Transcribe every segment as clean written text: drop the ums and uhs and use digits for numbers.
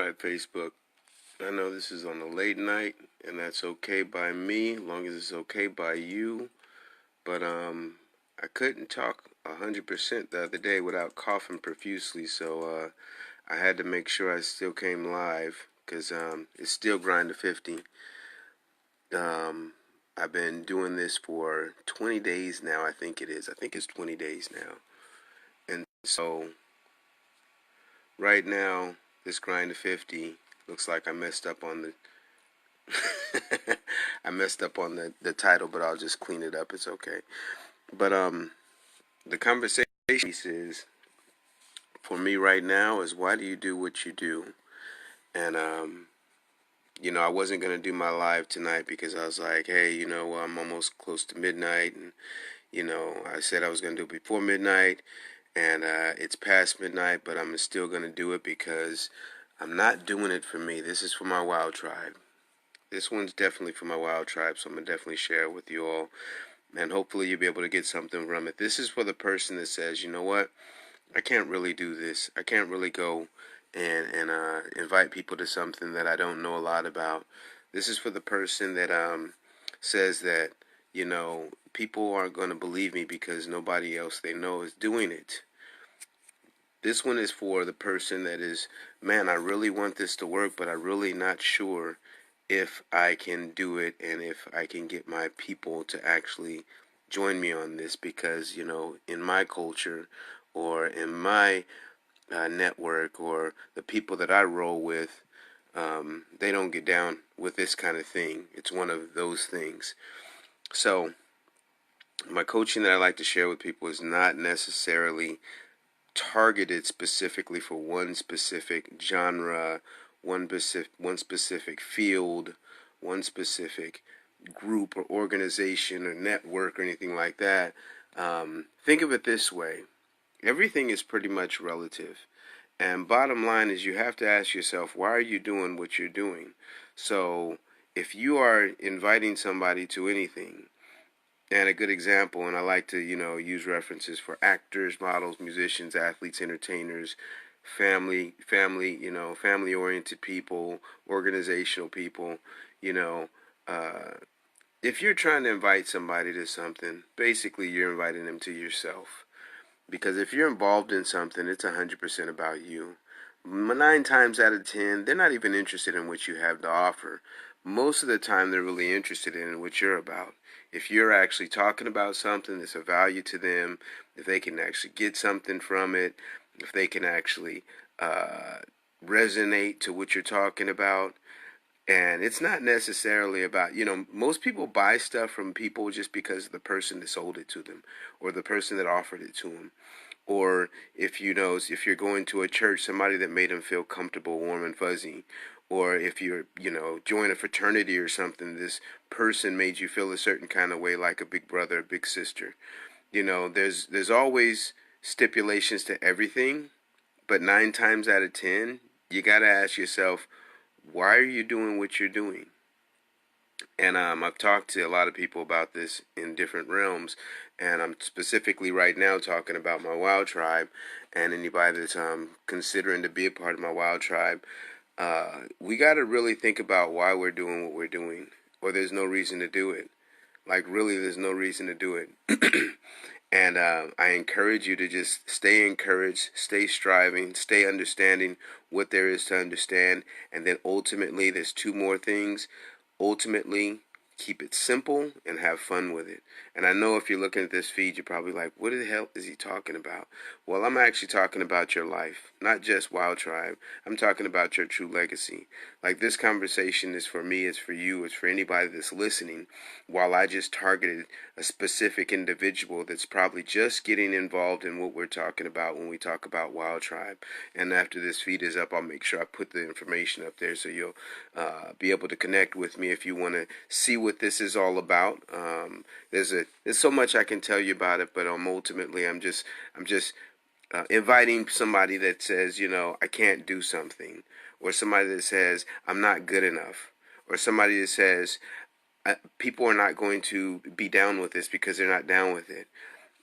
Alright, Facebook. I know this is on a late night, and that's okay by me, as long as it's okay by you. But I couldn't talk 100% the other day without coughing profusely, so I had to make sure I still came live, because it's still grind to 50. I've been doing this for 20 days now, I think it is. I think it's 20 days now. And so, right now, this grind to 50 looks like I messed up on the I messed up on the title, but I'll just clean it up. It's okay. But the conversation piece is, for me right now, is why do you do what you do? And I wasn't gonna do my live tonight because I was like, hey, I'm almost close to midnight, and I said I was gonna do it before midnight, and it's past midnight, but I'm still gonna do it because I'm not doing it for me. This is for my wild tribe. This one's definitely for my wild tribe, so I'm going to definitely share it with you all. And hopefully you'll be able to get something from it. This is for the person that says, you know what, I can't really do this. I can't really go and invite people to something that I don't know a lot about. This is for the person that says that, people aren't going to believe me because nobody else they know is doing it. This one is for the person that is, man, I really want this to work, but I'm really not sure if I can do it and if I can get my people to actually join me on this, because in my culture or in my network or the people that I roll with, they don't get down with this kind of thing. It's one of those things. So my coaching that I like to share with people is not necessarily targeted specifically for one specific genre, one specific field, one specific group or organization or network or anything like that. Think of it this way. Everything is pretty much relative. And bottom line is, you have to ask yourself, why are you doing what you're doing? So if you are inviting somebody to anything, and a good example, and I like to, use references for actors, models, musicians, athletes, entertainers, family-oriented people, organizational people, if you're trying to invite somebody to something, basically you're inviting them to yourself. Because if you're involved in something, it's 100% about you. 9 times out of 10, they're not even interested in what you have to offer. Most of the time, they're really interested in what you're about. If you're actually talking about something that's of value to them, if they can actually get something from it, if they can actually resonate to what you're talking about. And it's not necessarily about, most people buy stuff from people just because of the person that sold it to them or the person that offered it to them. Or if you're going to a church, somebody that made them feel comfortable, warm and fuzzy. Or if you're, join a fraternity or something, this person made you feel a certain kind of way, like a big brother, a big sister. There's always stipulations to everything, but 9 times out of 10, you got to ask yourself, why are you doing what you're doing? And I've talked to a lot of people about this in different realms, and I'm specifically right now talking about my wild tribe, and anybody that's considering to be a part of my wild tribe. We got to really think about why we're doing what we're doing, or there's no reason to do it. Like, really, there's no reason to do it. And I encourage you to just stay encouraged, stay striving, stay understanding what there is to understand. And then ultimately, there's 2 more things. Ultimately, keep it simple and have fun with it. And I know if you're looking at this feed, you're probably like, what the hell is he talking about? Well, I'm actually talking about your life, not just Wild Tribe. I'm talking about your true legacy. Like, this conversation is for me, it's for you, it's for anybody that's listening, while I just targeted a specific individual that's probably just getting involved in what we're talking about when we talk about Wild Tribe. And after this feed is up, I'll make sure I put the information up there so you'll be able to connect with me if you want to see what this is all about. There's so much I can tell you about it, but ultimately I'm just inviting somebody that says, I can't do something, or somebody that says I'm not good enough, or somebody that says people are not going to be down with this because they're not down with it.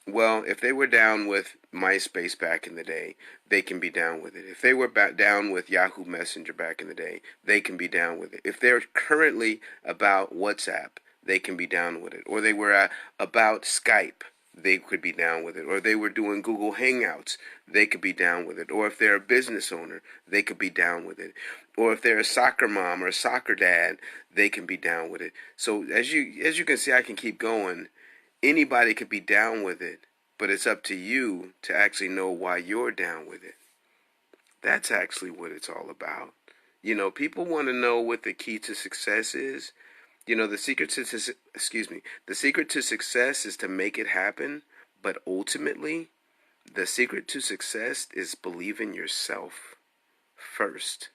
Well, if they were down with MySpace back in the day, they can be down with it. If they were down with Yahoo Messenger back in the day, they can be down with it. If they're currently about WhatsApp, they can be down with it. Or they were about Skype, they could be down with it. Or they were doing Google Hangouts, they could be down with it. Or if they're a business owner, they could be down with it. Or if they're a soccer mom or a soccer dad, they can be down with it. So as you can see, I can keep going. Anybody could be down with it, but it's up to you to actually know why you're down with it. That's actually what it's all about. People want to know what the key to success is. The secret to the secret to success is to make it happen, but ultimately, the secret to success is believe in yourself first.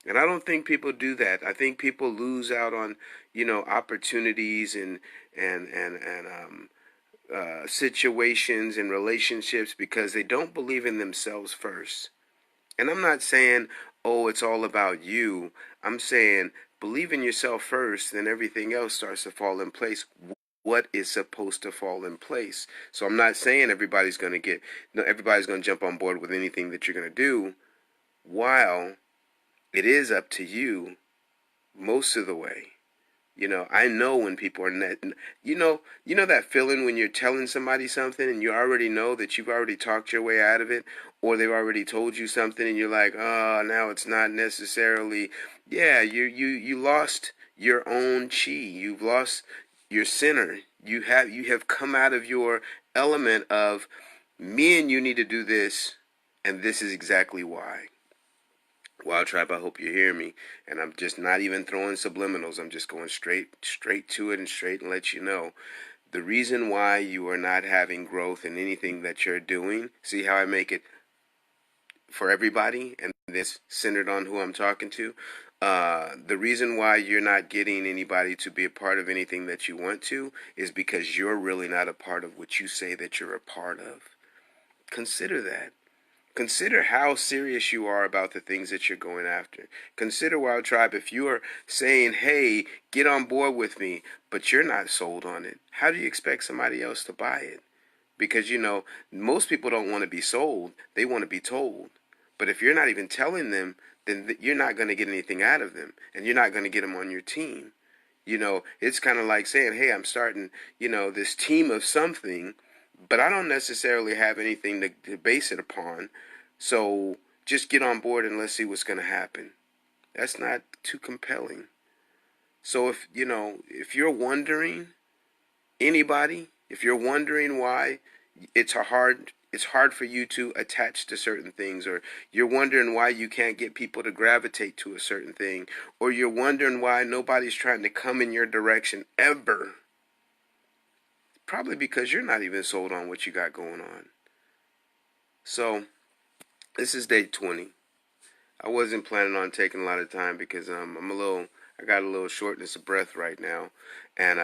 And I don't think people do that. I think people lose out on, opportunities and situations and relationships because they don't believe in themselves first. And I'm not saying, oh, it's all about you. I'm saying believe in yourself first, then everything else starts to fall in place. What is supposed to fall in place? So I'm not saying everybody's going to everybody's going to jump on board with anything that you're going to do, while it is up to you most of the way. I know when people are net. You know that feeling when you're telling somebody something and you already know that you've already talked your way out of it, or they've already told you something and you're like, oh, now it's not necessarily. Yeah, you lost your own chi. You've lost your center. You have come out of your element of me and you need to do this, and this is exactly why. Wild Tribe, I hope you hear me. And I'm just not even throwing subliminals. I'm just going straight to it and straight and let you know. The reason why you are not having growth in anything that you're doing, see how I make it for everybody and this centered on who I'm talking to? The reason why you're not getting anybody to be a part of anything that you want to is because you're really not a part of what you say that you're a part of. Consider that. Consider how serious you are about the things that you're going after. Consider, Wild Tribe, if you are saying, hey, get on board with me, but you're not sold on it, how do you expect somebody else to buy it? Because, most people don't want to be sold. They want to be told. But if you're not even telling them, then you're not going to get anything out of them, and you're not going to get them on your team. It's kind of like saying, hey, I'm starting, this team of something, but I don't necessarily have anything to base it upon. So just get on board and let's see what's going to happen. That's not too compelling. So if you're wondering, if you're wondering why it's hard for you to attach to certain things, or you're wondering why you can't get people to gravitate to a certain thing, or you're wondering why nobody's trying to come in your direction ever, probably because you're not even sold on what you got going on. So, this is day 20. I wasn't planning on taking a lot of time because I got a little shortness of breath right now, and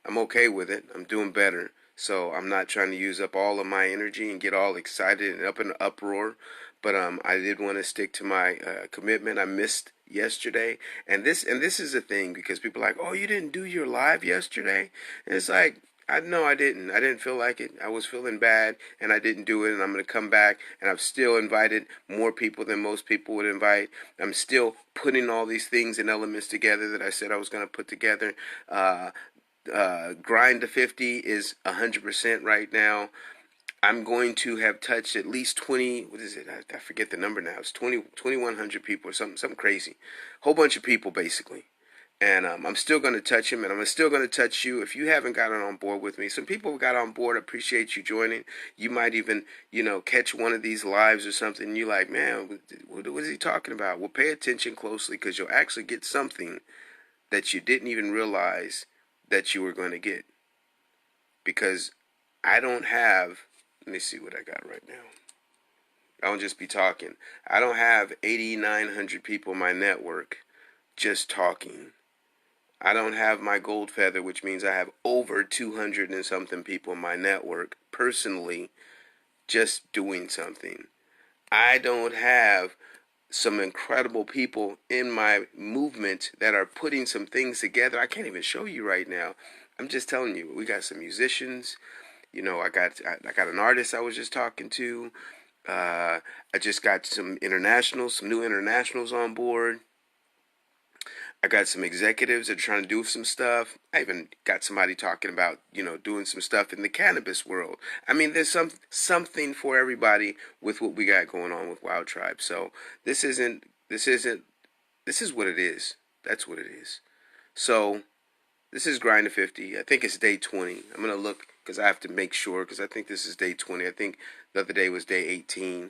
I'm okay with it. I'm doing better, so I'm not trying to use up all of my energy and get all excited and up in an uproar. But I did want to stick to my commitment. I missed yesterday, and this is a thing because people are like, oh, you didn't do your live yesterday, and it's like, no, I didn't. I didn't feel like it. I was feeling bad, and I didn't do it. And I'm going to come back, and I've still invited more people than most people would invite. I'm still putting all these things and elements together that I said I was going to put together. Grind to 50 is 100% right now. I'm going to have touched at least 20. What is it? I forget the number now. It's 2,100 people or something crazy. Whole bunch of people basically. And I'm still going to touch him, and I'm still going to touch you. If you haven't gotten on board with me, some people got on board. Appreciate you joining. You might even, catch one of these lives or something. And you're like, man, what is he talking about? Well, pay attention closely because you'll actually get something that you didn't even realize that you were going to get. Because I don't have, let me see what I got right now. I don't just be talking. I don't have 8,900 people in my network just talking. I don't have my gold feather, which means I have over 200 and something people in my network personally just doing something. I don't have some incredible people in my movement that are putting some things together. I can't even show you right now. I'm just telling you, we got some musicians. I got an artist I was just talking to. I just got some new internationals on board. I got some executives that are trying to do some stuff. I even got somebody talking about, doing some stuff in the cannabis world. I mean, there's something for everybody with what we got going on with Wild Tribe. So this is what it is. That's what it is. So this is Grind to 50. I think it's day 20. I'm going to look because I have to make sure because I think this is day 20. I think the other day was day 18.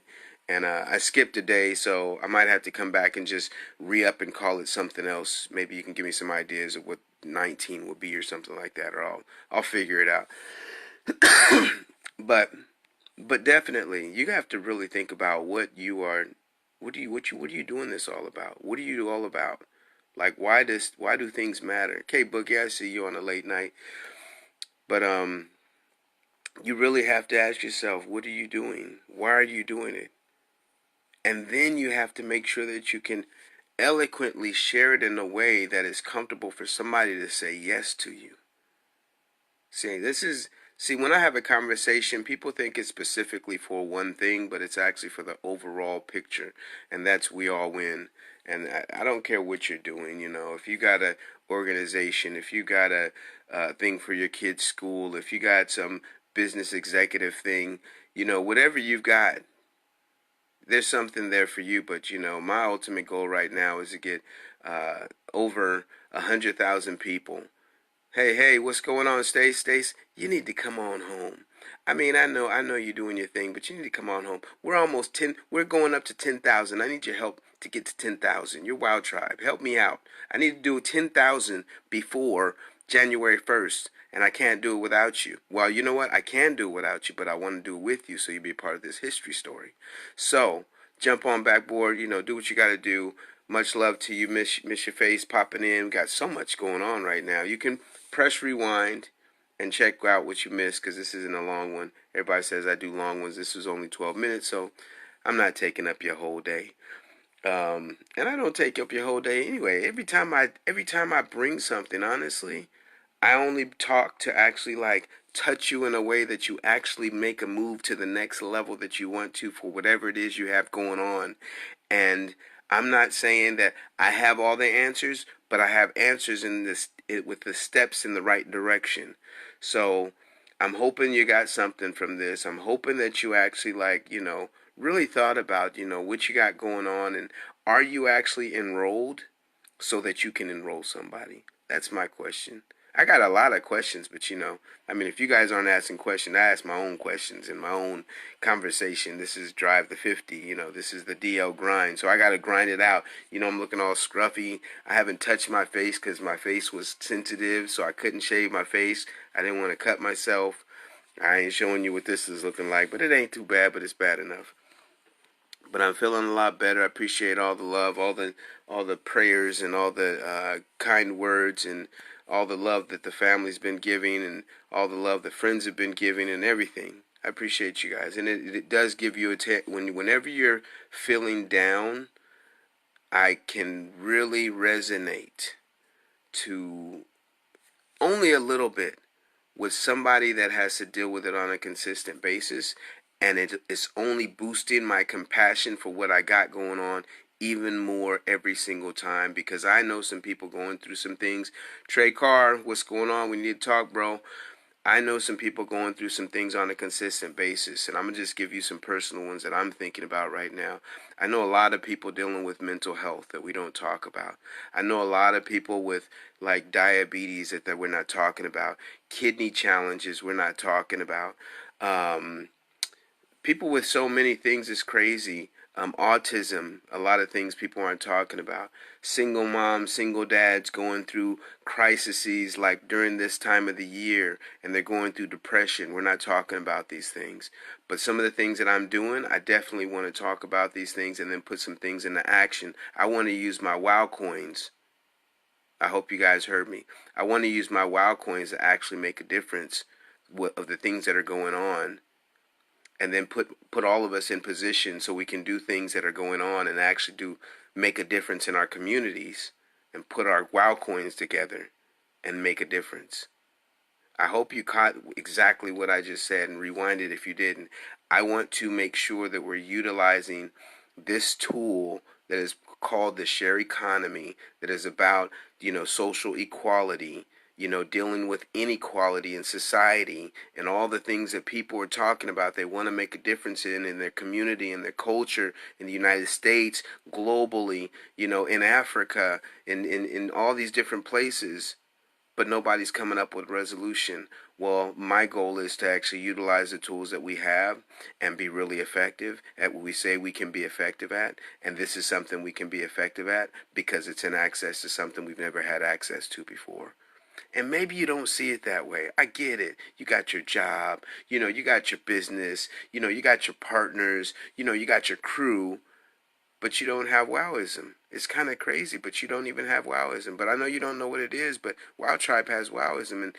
And I skipped a day, so I might have to come back and just re-up and call it something else. Maybe you can give me some ideas of what 19 would be or something like that, or I'll figure it out. but but definitely, you have to really think about what you are, what are you doing this all about? What are you all about? Like, why do things matter? Okay, Boogie, I see you on a late night, but you really have to ask yourself, what are you doing? Why are you doing it? And then you have to make sure that you can eloquently share it in a way that is comfortable for somebody to say yes to you. See, when I have a conversation, people think it's specifically for one thing, but it's actually for the overall picture, and that's we all win. And I don't care what you're doing, if you got a organization, if you got a thing for your kid's school, if you got some business executive thing, whatever you've got, there's something there for you. But my ultimate goal right now is to get over 100,000 people. Hey, what's going on, Stace? You need to come on home. I mean, I know you're doing your thing, but you need to come on home. We're going up to 10,000. I need your help to get to 10,000. Your Wild Tribe, help me out. I need to do 10,000 before January 1st, and I can't do it without you. Well, you know what? I can do it without you, but I want to do it with you so you be a part of this history story. So, jump on backboard, do what you got to do. Much love to you. Miss your face popping in. We got so much going on right now. You can press rewind and check out what you missed because this isn't a long one. Everybody says I do long ones. This was only 12 minutes, so I'm not taking up your whole day. And I don't take up your whole day anyway. Every time I bring something, honestly, I only talk to actually like touch you in a way that you actually make a move to the next level that you want to for whatever it is you have going on. And I'm not saying that I have all the answers, but I have answers with the steps in the right direction. So I'm hoping you got something from this. I'm hoping that you actually really thought about, what you got going on, and are you actually enrolled so that you can enroll somebody? That's my question. I got a lot of questions, but if you guys aren't asking questions, I ask my own questions in my own conversation. This is Drive the 50, this is the DL grind. So I got to grind it out. I'm looking all scruffy. I haven't touched my face because my face was sensitive, so I couldn't shave my face. I didn't want to cut myself. I ain't showing you what this is looking like, but it ain't too bad, but it's bad enough. But I'm feeling a lot better. I appreciate all the love, all the prayers, and all the kind words, and all the love that the family's been giving, and all the love the friends have been giving, and everything. I appreciate you guys, and it does give you whenever you're feeling down, I can really resonate to only a little bit with somebody that has to deal with it on a consistent basis, and it's only boosting my compassion for what I got going on even more every single time, because I know some people going through some things. Trey Carr, what's going on? We need to talk, bro. I know some people going through some things on a consistent basis, and I'm going to just give you some personal ones that I'm thinking about right now. I know a lot of people dealing with mental health that we don't talk about. I know a lot of people with like diabetes that we're not talking about. Kidney challenges we're not talking about. People with so many things is crazy. Autism, a lot of things people aren't talking about. Single moms, single dads going through crises like during this time of the year, and they're going through depression. We're not talking about these things. But some of the things that I'm doing, I definitely want to talk about these things and then put some things into action. I want to use my WoW coins. I hope you guys heard me. I want to use my WoW coins to actually make a difference of the things that are going on, and then put all of us in position so we can do things that are going on and actually make a difference in our communities, and put our WoW coins together and make a difference. I hope you caught exactly what I just said and rewind it if you didn't. I want to make sure that we're utilizing this tool that is called the share economy, that is about, social equality, dealing with inequality in society and all the things that people are talking about. They want to make a difference in their community, in their culture, in the United States, globally, in Africa, in all these different places, but nobody's coming up with resolution. Well, my goal is to actually utilize the tools that we have and be really effective at what we say we can be effective at. And this is something we can be effective at because it's an access to something we've never had access to before. And maybe you don't see it that way. I get it. You got your job, you got your business, you got your partners, you got your crew, but you don't have wowism. It's kind of crazy, but you don't even have wowism. But I know you don't know what it is, but Wow Tribe has wowism. In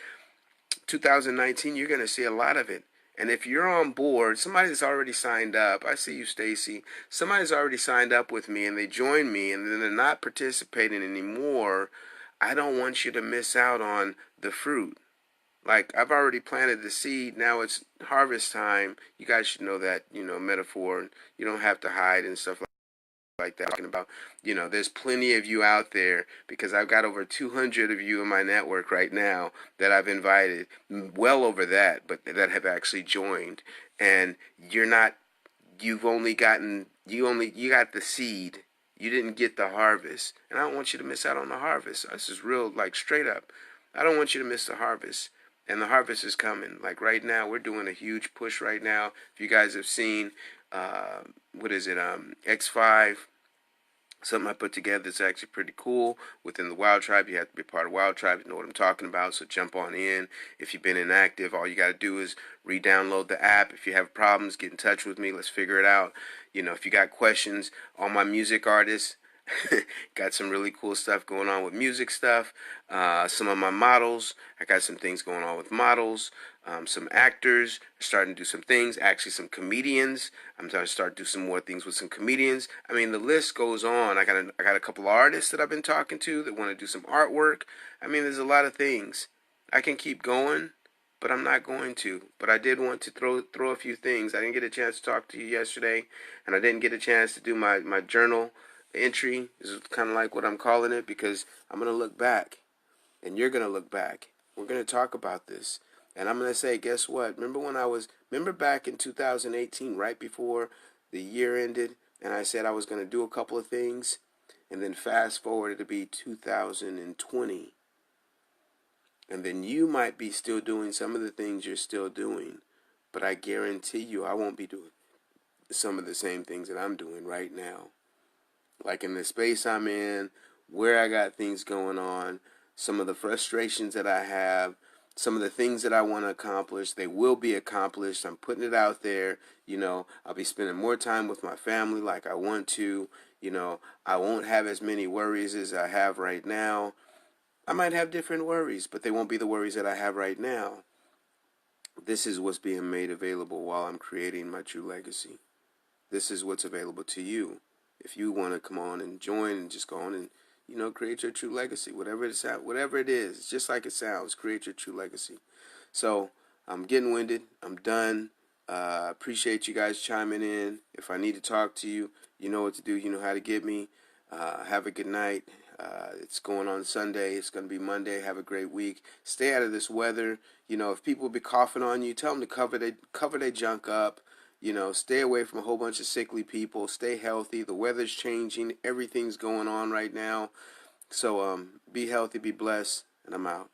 2019, you're going to see a lot of it. And if you're on board, somebody's already signed up. I see you, Stacy. Somebody's already signed up with me, and they joined me, and then they're not participating anymore. I don't want you to miss out on the fruit. Like, I've already planted the seed. Now it's harvest time. You guys should know that, metaphor. You don't have to hide and stuff like that. Talking about, there's plenty of you out there because I've got over 200 of you in my network right now that I've invited, well over that, but that have actually joined. And you're not, you've only gotten, you got the seed. You didn't get the harvest. And I don't want you to miss out on the harvest. This is real, like straight up. I don't want you to miss the harvest. And the harvest is coming. Like right now, we're doing a huge push right now. If you guys have seen, what is it, X5, something I put together that's actually pretty cool within the Wild Tribe. You have to be part of Wild Tribe to know what I'm talking about, so jump on in. If you've been inactive, all you got to do is re-download the app. If you have problems, get in touch with me. Let's figure it out. If you got questions, all my music artists, got some really cool stuff going on with music stuff. Some of my models, I got some things going on with models. Some actors starting to do some things. Actually, some comedians. I'm trying to start do some more things with some comedians. I mean, the list goes on. I got a couple of artists that I've been talking to that want to do some artwork. I mean, there's a lot of things. I can keep going, but I'm not going to. But I did want to throw a few things. I didn't get a chance to talk to you yesterday, and I didn't get a chance to do my journal entry. This is kind of like what I'm calling it because I'm going to look back, and you're going to look back. We're going to talk about this. And I'm going to say, guess what? Remember back in 2018, right before the year ended, and I said I was going to do a couple of things, and then fast forward to be 2020. And then you might be still doing some of the things you're still doing, but I guarantee you I won't be doing some of the same things that I'm doing right now. Like in the space I'm in, where I got things going on, some of the frustrations that I have, some of the things that I want to accomplish, they will be accomplished. I'm putting it out there. I'll be spending more time with my family like I want to. I won't have as many worries as I have right now. I might have different worries, but they won't be the worries that I have right now. This is what's being made available while I'm creating my true legacy. This is what's available to you. If you want to come on and join and just go on and, create your true legacy, whatever it is, just like it sounds, create your true legacy. So I'm getting winded. I'm done. Appreciate you guys chiming in. If I need to talk to you, you know what to do. You know how to get me. Have a good night. It's going on Sunday. It's going to be Monday. Have a great week. Stay out of this weather. If people be coughing on you, tell them to cover their junk up. Stay away from a whole bunch of sickly people. Stay healthy. The weather's changing. Everything's going on right now. So be healthy, be blessed, and I'm out.